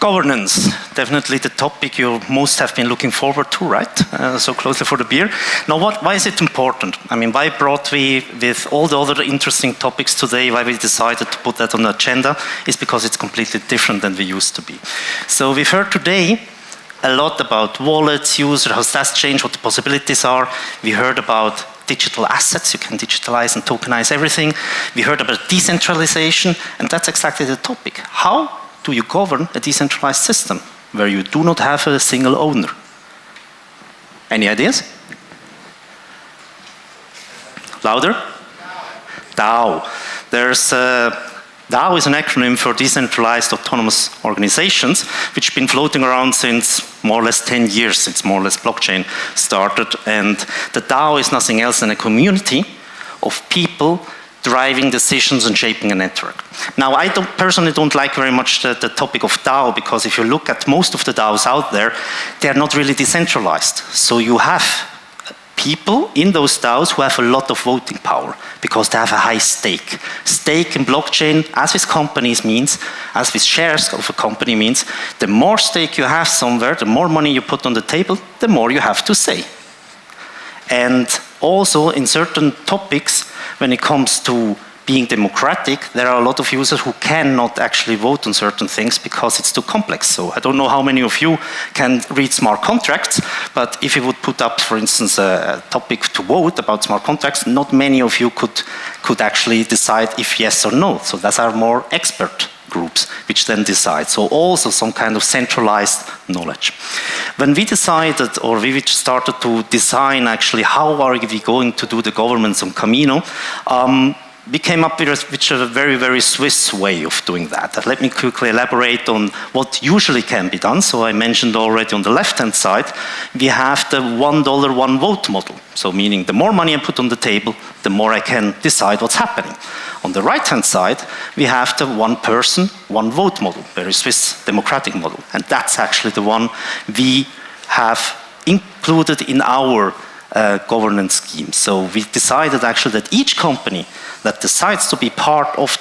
Governance, definitely the topic you most have been looking forward to, right? So closely for the beer. Now, why is it important? I mean, why brought we, with all the other interesting topics today, why we decided to put that on the agenda is because it's completely different than we used to be. So we've heard today a lot about wallets, user, how that's changed, what the possibilities are. We heard about digital assets, you can digitalize and tokenize everything. We heard about decentralization, and that's exactly the topic. How do you govern a decentralized system where you do not have a single owner? Any ideas? Louder? DAO. DAO is an acronym for Decentralized Autonomous Organizations, which have been floating around since more or less 10 years, since more or less blockchain started. And the DAO is nothing else than a community of people driving decisions and shaping a network. Now, I personally don't like very much the topic of DAO, because if you look at most of the DAOs out there, they're not really decentralized. So you have people in those DAOs who have a lot of voting power because they have a high stake. Stake in blockchain, as with companies means, as with shares of a company means, the more stake you have somewhere, the more money you put on the table, the more you have to say. And also in certain topics, when it comes to being democratic, there are a lot of users who cannot actually vote on certain things because it's too complex. So I don't know how many of you can read smart contracts, but if you would put up, for instance, a topic to vote about smart contracts, not many of you could actually decide if yes or no. So those are more expert groups which then decide. So also some kind of centralized knowledge. When we decided, or we started to design actually how are we going to do the governance on Camino, we came up with a very, very Swiss way of doing that. Let me quickly elaborate on what usually can be done. So I mentioned already on the left-hand side, we have the $1, one vote model. So meaning the more money I put on the table, the more I can decide what's happening. On the right-hand side, we have the one person, one vote model, very Swiss democratic model. And that's actually the one we have included in our governance scheme. So we decided actually that each company that decides to be part of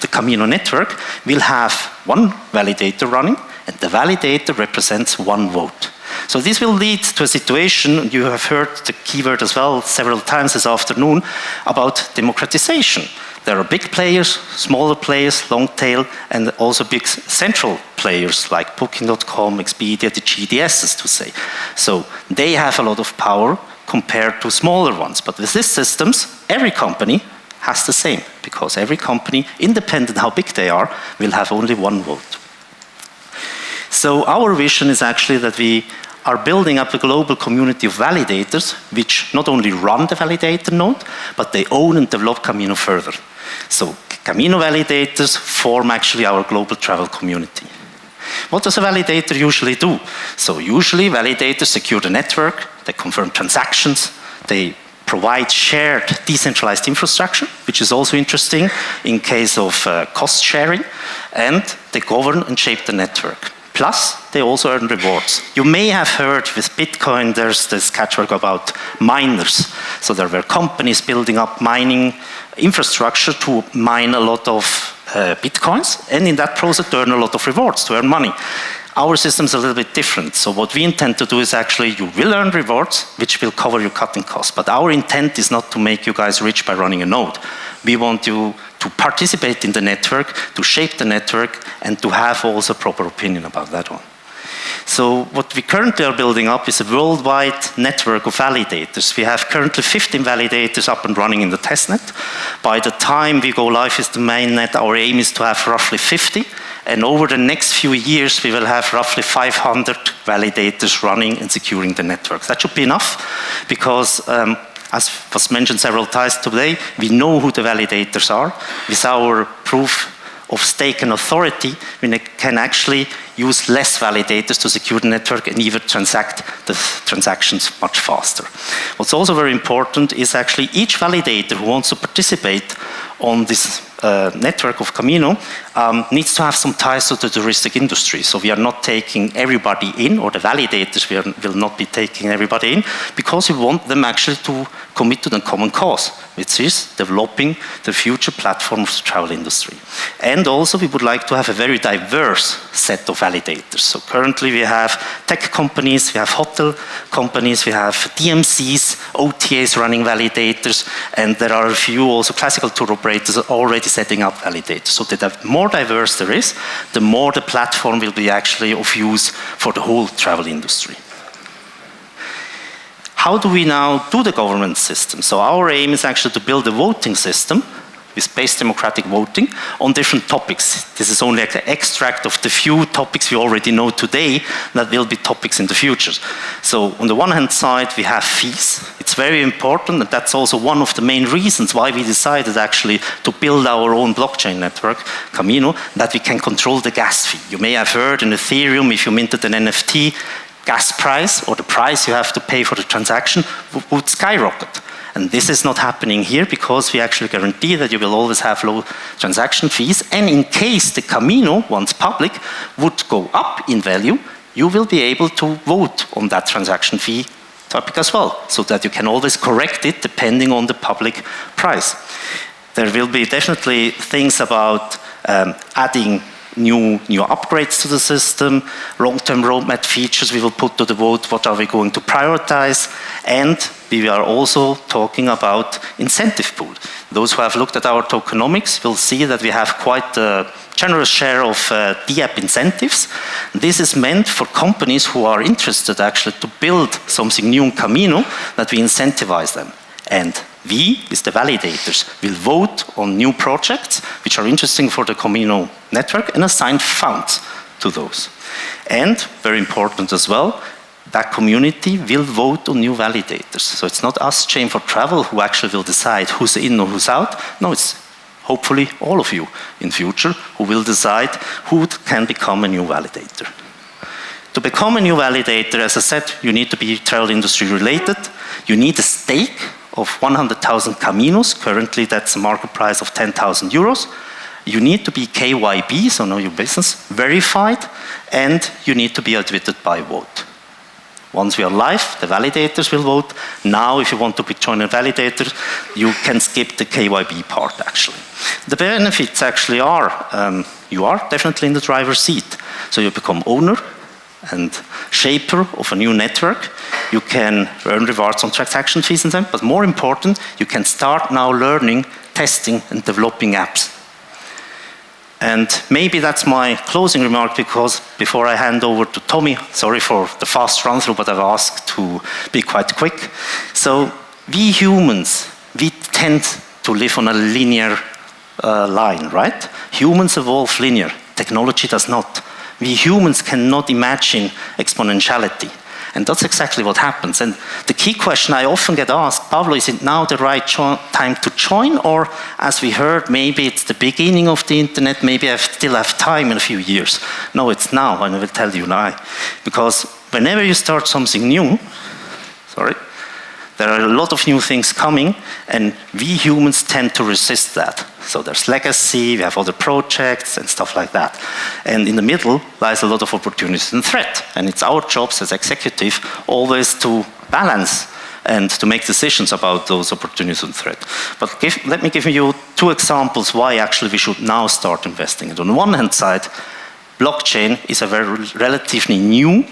the Camino network will have one validator running, and the validator represents one vote. So this will lead to a situation, you have heard the keyword as well several times this afternoon, about democratization. There are big players, smaller players, long tail, and also big central players like Booking.com, Expedia, the GDSs to say. So they have a lot of power compared to smaller ones. But with these systems, every company has the same, because every company, independent how big they are, will have only one vote. So our vision is actually that we are building up a global community of validators, which not only run the validator node, but they own and develop Camino further. So Camino validators form actually our global travel community. What does a validator usually do? So usually validators secure the network, they confirm transactions, they provide shared decentralized infrastructure, which is also interesting in case of cost sharing, and they govern and shape the network. Plus, they also earn rewards. You may have heard with Bitcoin, there's this catchword about miners. So there were companies building up mining infrastructure to mine a lot of Bitcoins, and in that process to earn a lot of rewards, to earn money. Our system is a little bit different. So what we intend to do is actually you will earn rewards, which will cover your cutting costs. But our intent is not to make you guys rich by running a node. We want you to participate in the network, to shape the network, and to have also proper opinion about that one. So what we currently are building up is a worldwide network of validators. We have currently 15 validators up and running in the testnet. By the time we go live with the mainnet, our aim is to have roughly 50. And over the next few years, we will have roughly 500 validators running and securing the network. That should be enough, because as was mentioned several times today, we know who the validators are. With our proof of stake and authority, we can actually use less validators to secure the network and even transact the transactions much faster. What's also very important is actually each validator who wants to participate on this network of Camino needs to have some ties to the touristic industry. So we are not taking everybody in, or the validators will not be taking everybody in, because we want them actually to commit to the common cause, which is developing the future platform of the travel industry. And also we would like to have a very diverse set of validators. So currently we have tech companies, we have hotel companies, we have DMCs, OTAs running validators, and there are a few also classical tour operators already setting up validators. So the more diverse there is, the more the platform will be actually of use for the whole travel industry. How do we now do the governance system? So our aim is actually to build a voting system with space democratic voting on different topics. This is only an extract of the few topics we already know today that will be topics in the future. So on the one hand side, we have fees. It's very important, and that's also one of the main reasons why we decided actually to build our own blockchain network, Camino, that we can control the gas fee. You may have heard in Ethereum, if you minted an NFT, gas price or the price you have to pay for the transaction would skyrocket. And this is not happening here because we actually guarantee that you will always have low transaction fees. And in case the Camino, once public, would go up in value, you will be able to vote on that transaction fee topic as well, so that you can always correct it depending on the public price. There will be definitely things about adding new upgrades to the system, long-term roadmap features we will put to the vote, what are we going to prioritize, and we are also talking about incentive pool. Those who have looked at our tokenomics will see that we have quite a generous share of DApp incentives. This is meant for companies who are interested actually to build something new in Camino, that we incentivize them. And we, as the validators, will vote on new projects which are interesting for the Camino network and assign funds to those. And, very important as well, that community will vote on new validators. So it's not us, Chain for Travel, who actually will decide who's in or who's out. No, it's hopefully all of you in future who will decide who can become a new validator. To become a new validator, as I said, you need to be travel industry related. You need a stake of 100,000 Caminos. Currently, that's a market price of 10,000 euros. You need to be KYB, so know your business, verified, and you need to be admitted by vote. Once we are live, the validators will vote. Now, if you want to join a validator, you can skip the KYB part, actually. The benefits actually are, you are definitely in the driver's seat. So you become owner and shaper of a new network. You can earn rewards on transaction fees and them, but more important, you can start now learning, testing, and developing apps. And maybe that's my closing remark, because before I hand over to Tommy, sorry for the fast run through, but I've asked to be quite quick. So we humans, we tend to live on a linear line, right? Humans evolve linear, technology does not. We humans cannot imagine exponentiality. And that's exactly what happens. And the key question I often get asked, Pablo, is it now the right time to join? Or, as we heard, maybe it's the beginning of the internet, maybe I still have time in a few years. No, it's now, and I will tell you why. Because whenever you start something new, there are a lot of new things coming, and we humans tend to resist that. So there's legacy, we have other projects and stuff like that. And in the middle lies a lot of opportunities and threat. And it's our jobs as executive always to balance and to make decisions about those opportunities and threat. But let me give you two examples why actually we should now start investing. And on the one hand side, blockchain is a very relatively new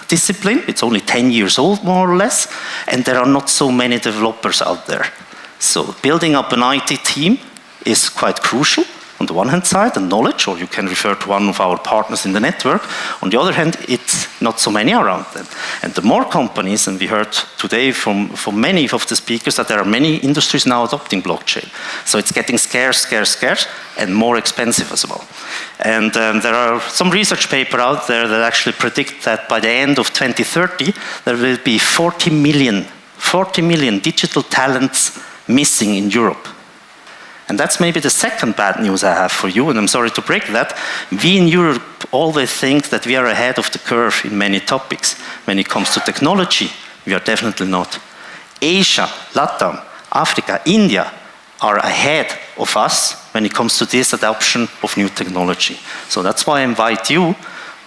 discipline. It's only 10 years old, more or less, and there are not so many developers out there. So building up an IT team is quite crucial on the one hand side, and knowledge, or you can refer to one of our partners in the network. On the other hand, it's not so many around them. And the more companies, and we heard today from many of the speakers that there are many industries now adopting blockchain. So it's getting scarce, and more expensive as well. And there are some research papers out there that actually predict that by the end of 2030, there will be 40 million digital talents missing in Europe. And that's maybe the second bad news I have for you, and I'm sorry to break that. We in Europe always think that we are ahead of the curve in many topics. When it comes to technology, we are definitely not. Asia, LATAM, Africa, India are ahead of us when it comes to this adoption of new technology. So that's why I invite you,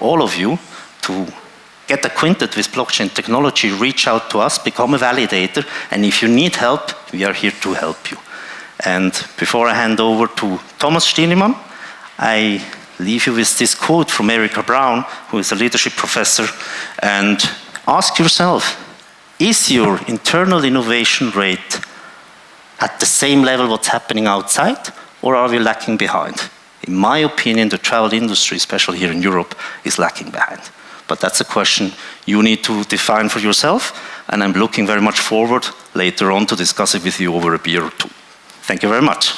all of you, to get acquainted with blockchain technology, reach out to us, become a validator, and if you need help, we are here to help you. And before I hand over to Thomas Stierlimann, I leave you with this quote from Erica Brown, who is a leadership professor, and ask yourself, is your internal innovation rate at the same level what's happening outside, or are we lacking behind? In my opinion, the travel industry, especially here in Europe, is lacking behind. But that's a question you need to define for yourself, and I'm looking very much forward later on to discuss it with you over a beer or two. Thank you very much.